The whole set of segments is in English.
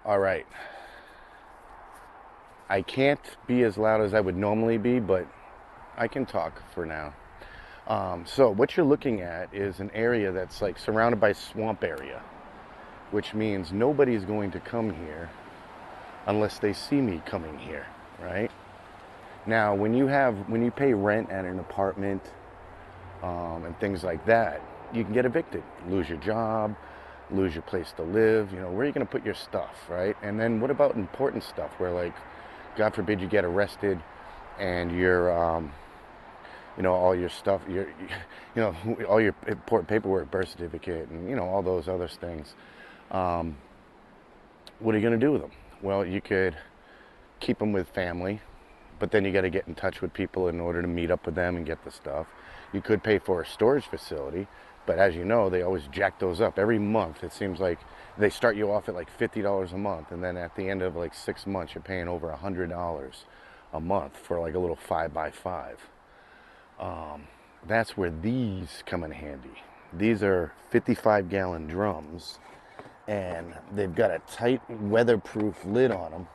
All right. I can't be as loud as I would normally be, but I can talk for now. So what you're looking at is an area that's like surrounded by swamp area, which means nobody's going to come here unless they see me coming here, right? Now, when you pay rent at an apartment and things like that, you can get evicted, lose your job, lose your place to live. You know, where are you going to put your stuff, right? And then what about important stuff where, like, God forbid you get arrested and all your stuff, all your important paperwork, birth certificate, and, all those other things. Um, what are you going to do with them? Well, you could keep them with family, but then you got to get in touch with people in order to meet up with them and get the stuff. You could pay for a storage facility, but as you know, they always jack those up every month. It seems like they start you off at like $50 a month, and then at the end of like 6 months, you're paying over $100 a month for like a little 5x5. That's where these come in handy. These are 55-gallon drums, and they've got a tight weatherproof lid on them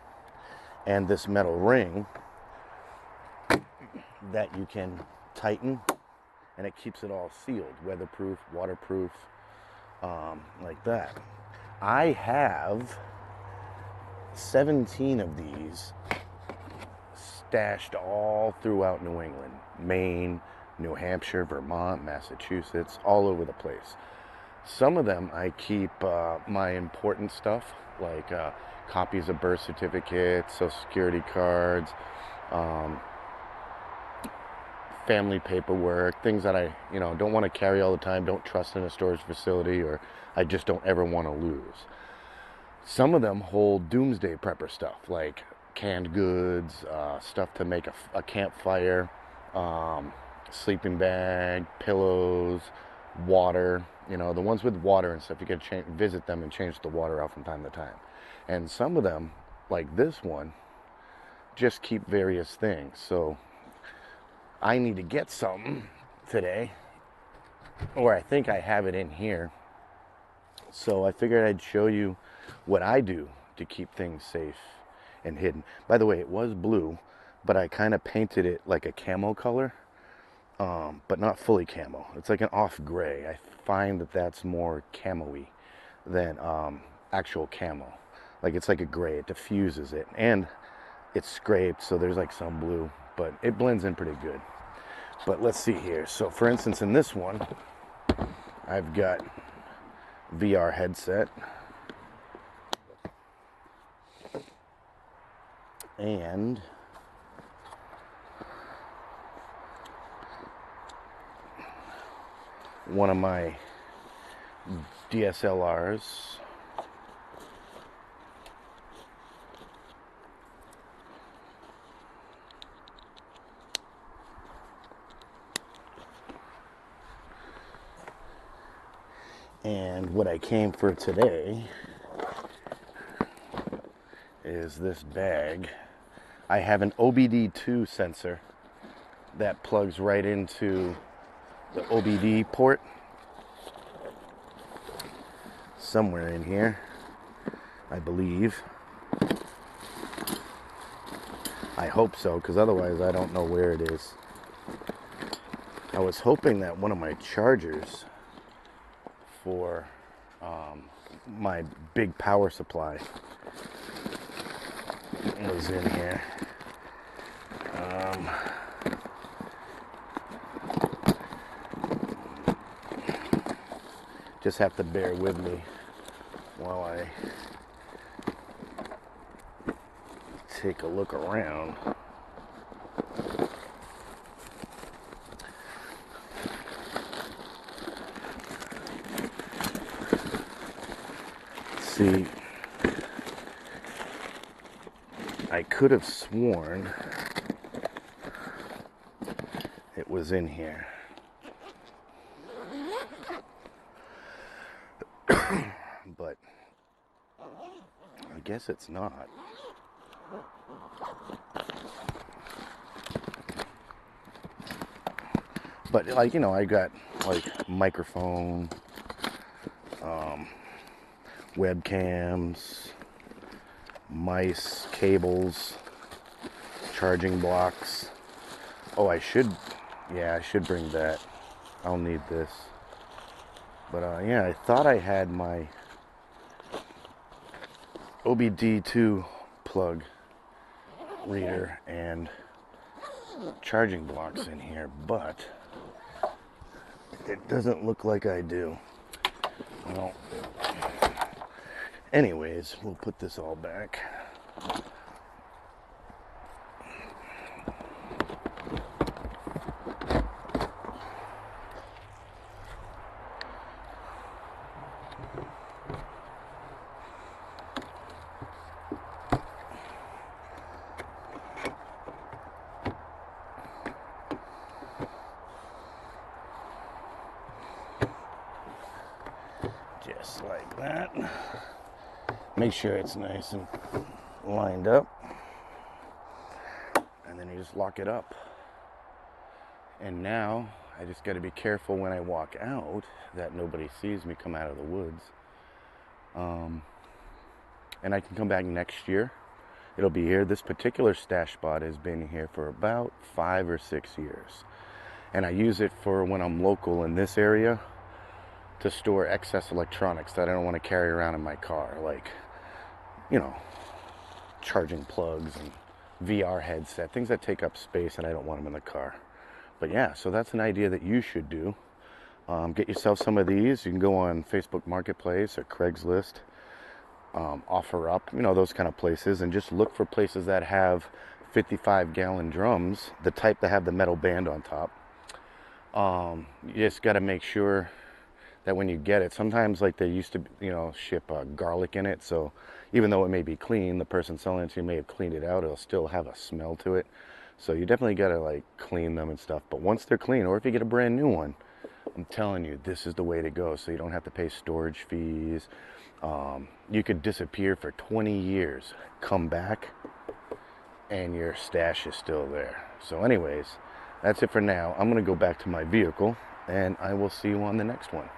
and this metal ring that you can tighten, and it keeps it all sealed, weatherproof, waterproof, like that. I have 17 of these stashed all throughout New England, Maine, New Hampshire, Vermont, Massachusetts, all over the place. Some of them I keep my important stuff, like copies of birth certificates, social security cards, family paperwork, things that I, don't want to carry all the time, don't trust in a storage facility, or I just don't ever want to lose. Some of them hold Doomsday Prepper stuff, like canned goods, stuff to make a campfire, sleeping bag, pillows, water. The ones with water and stuff, you can visit them and change the water out from time to time. And some of them, like this one, just keep various things. So I need to get something today, or I think I have it in here. So I figured I'd show you what I do to keep things safe and hidden. By the way, it was blue, but I kind of painted it like a camo color, but not fully camo. It's like an off gray. I find that that's more camo-y than actual camo. Like, it's like a gray. It diffuses it, and it's scraped, so there's like some blue, but it blends in pretty good. But let's see here. So for instance, in this one, I've got VR headset, and one of my DSLRs. And what I came for today is this bag. I have an OBD2 sensor that plugs right into the OBD port somewhere in here, I believe. I hope so, because otherwise I don't know where it is. I was hoping that one of my chargers for my big power supply was in here. Just have to bear with me while I take a look around. See, I could have sworn it was in here. But I guess it's not. But like, I got like microphone, webcams, mice, cables, charging blocks. Oh, I should bring that. I'll need this. But yeah, I thought I had my OBD2 plug reader and charging blocks in here, but it doesn't look like I do. Well, anyways, we'll put this all back. Just like that. Make sure it's nice and lined up. And then you just lock it up. And now I just got to be careful when I walk out that nobody sees me come out of the woods. And I can come back next year. It'll be here. This particular stash spot has been here for about 5 or 6 years. And I use it for when I'm local in this area to store excess electronics that I don't want to carry around in my car, like, you know, charging plugs and VR headset, things that take up space and I don't want them in the car. But yeah, so that's an idea that you should do. Get yourself some of these. You can go on Facebook Marketplace or Craigslist, OfferUp, you know, those kind of places, and just look for places that have 55-gallon drums, the type that have the metal band on top. You just got to make sure that when you get it, sometimes like they used to, you know, ship garlic in it, so even though it may be clean, the person selling it to you may have cleaned it out, it'll still have a smell to it. So you definitely got to like clean them and stuff. But once they're clean, or if you get a brand new one, I'm telling you, this is the way to go, so you don't have to pay storage fees. You could disappear for 20 years, come back, and your stash is still there. So anyways, that's it for now. I'm going to go back to my vehicle, and I will see you on the next one.